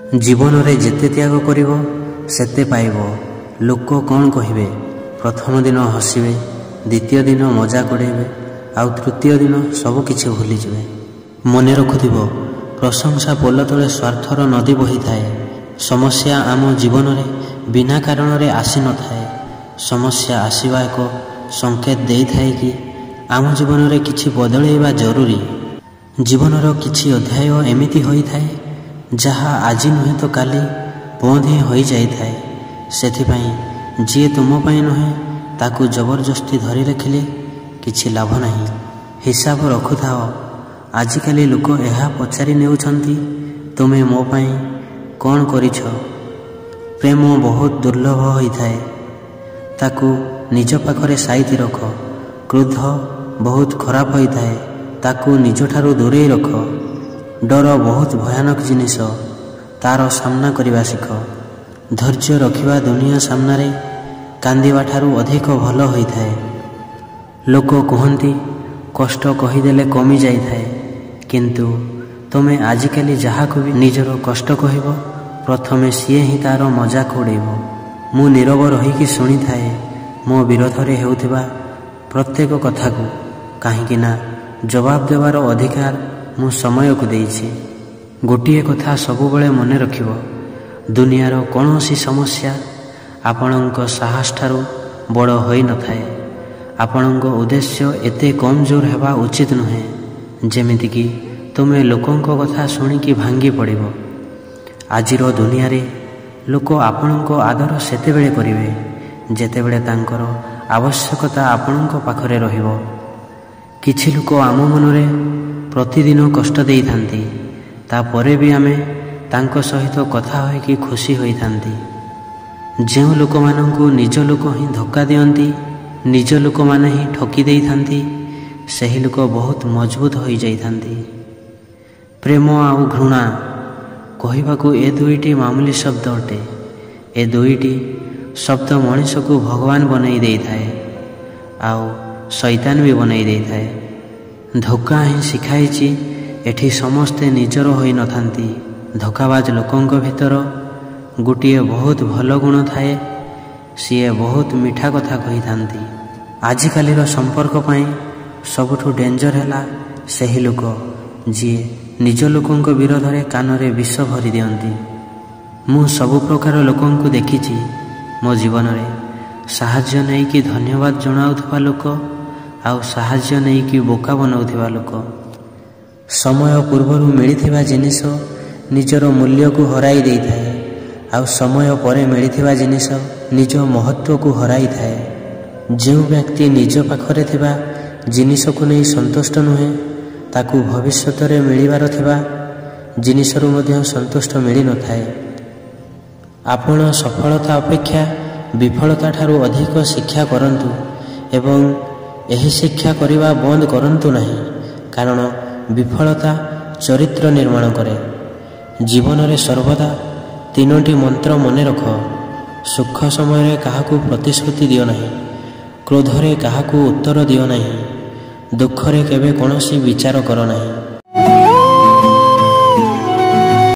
जीवन रे जेते त्याग करिवो सेते पाइबो। लोक कौन कहिबे? प्रथम दिन हसिबे, द्वितीय दिन मजाक उड़ेबे, आउ तृतीय दिन सब किछि भूली जिवे। मने रखुथिबो, प्रशंसा पोल तले स्वार्थर नदी बही थाए। समस्या आम जीवन रे बिना कारण रे आसी न थाए। समस्या आसीबा एक संकेत देई थाए कि आम जीवन रे किछि बदलैबा जरूरी। जीवनर किछि अध्याय एमिति होई थाए जहा आजी नुहे तो काली बंद ही होई जाई थाए। सेथिपाई जी तुम पाई नुहे ताकू जबरदस्ती धरी रखिले किछि लाभ नहीं। हिसाब रखुथाओ। आजिकाली लोक एहा पचारि नेउछंती, तुमे मो पाई कौन करिछ? प्रेम बहुत दुर्लभ होई थाए, ताकू निज पाखरे साइति रख। क्रोध बहुत खराब होई थाए, ताकू निज ठारू दूरे रख। डर बहुत भयानक जिनिस, तार सामना करिबा शिख। धैर्य रखिबा दुनिया सामनारे कांदिबा ठारू अधिक भल होई थाए। लोक कहंती कष्ट कहिदेले कमी जाई थाए, किंतु तुमे आजिकाली जाहाकू भी निजर कष्ट कहिबो, प्रथमे सिए ही तार मजाक उड़ेइबो। मु नीरव रहीकि शुणी थाए मो विरोधरे हेउथिबा प्रत्येक कथाकू, काहींकि ना जवाब देवार अधिकार मु समय को देइछि। गोटिए कथा सबुबले मने रखिबो, दुनियार कौनसी समस्या आपणक साहस ठारू बड़ होई न थाए। आपणक उद्देश्य एते कमजोर हेबा उचित नुहे जेमिति कि तुमे लोकंक कथा शुणिकी भांगी पड़िबो। आजिर दुनिया रे लोक आपणक आदर सेतेबेले करिवे जेतेबेले तांकर आवश्यकता आपणक पाखरे रहिबो। किछि लोक आम मनरे प्रतिदिन कष्ट देई थांती, तापरे भी आमे तांको सहित कथा होइकी खुशी होई थांती। जेउ लोक मानंकु निज लोक ही धोखा दियंती, निज लोक माने ही ठकी देई थांती, सही लोक बहुत मजबूत होई जाई थांती। प्रेम आउ घृणा कहिबाकू ए दुईटी मामूली शब्द अटे। ए दुईटी शब्द मनीष को भगवान बनई देई थाए, आउ शैतान भी बनई देई थाए। धोखा ही शिखाइछि एठी समस्ते निजर होई न थांती। धोखाबाज लोकंक भितर गोटिए बहुत भल गुण थाए, सीए बहुत मीठा कथा कही थांती। आजिकालीर संपर्क पाई सबुठु डेंजर हैला सही लोक जी निज लोकंक विरोध रे कानरे विष भरी दियंती। मु सबु प्रकार लोकंकु देखिछि मो जीवन रे। साहाय्य नहीं कि धन्यवाद जणाउथबा लोक, आउ साहाय्य नहीं कि बोका बनाउथिबा लोक। समय पूर्वरु मिलिथिबा जिनिस निजर मूल्य को हराई देई थाए, आउ समय परे मिलिथिबा जिनिस निज महत्व को हराई थाए। जो व्यक्ति निज पाखरे थिबा जिनिस को नहीं संतुष्ट नुहे, ताकू भविष्यत रे मिलिबार थिबा जिनिसरु मध्य संतुष्ट मिली न थाए। आपण सफलता अपेक्षा विफलता ठारू अधिक शिक्षा करंतु एवं एही शिक्षा करिबा बंद करंतु नहीं, कारण विफलता चरित्र निर्माण करे। जीवन रे सर्वदा तीनोटी मंत्र मने रख। सुख समय रे काहाकू प्रतिश्रुति दियो नहीं, क्रोध रे काहाकू उत्तर दियो नहीं, दुख रे केबे कोनोसी विचार करो नहीं।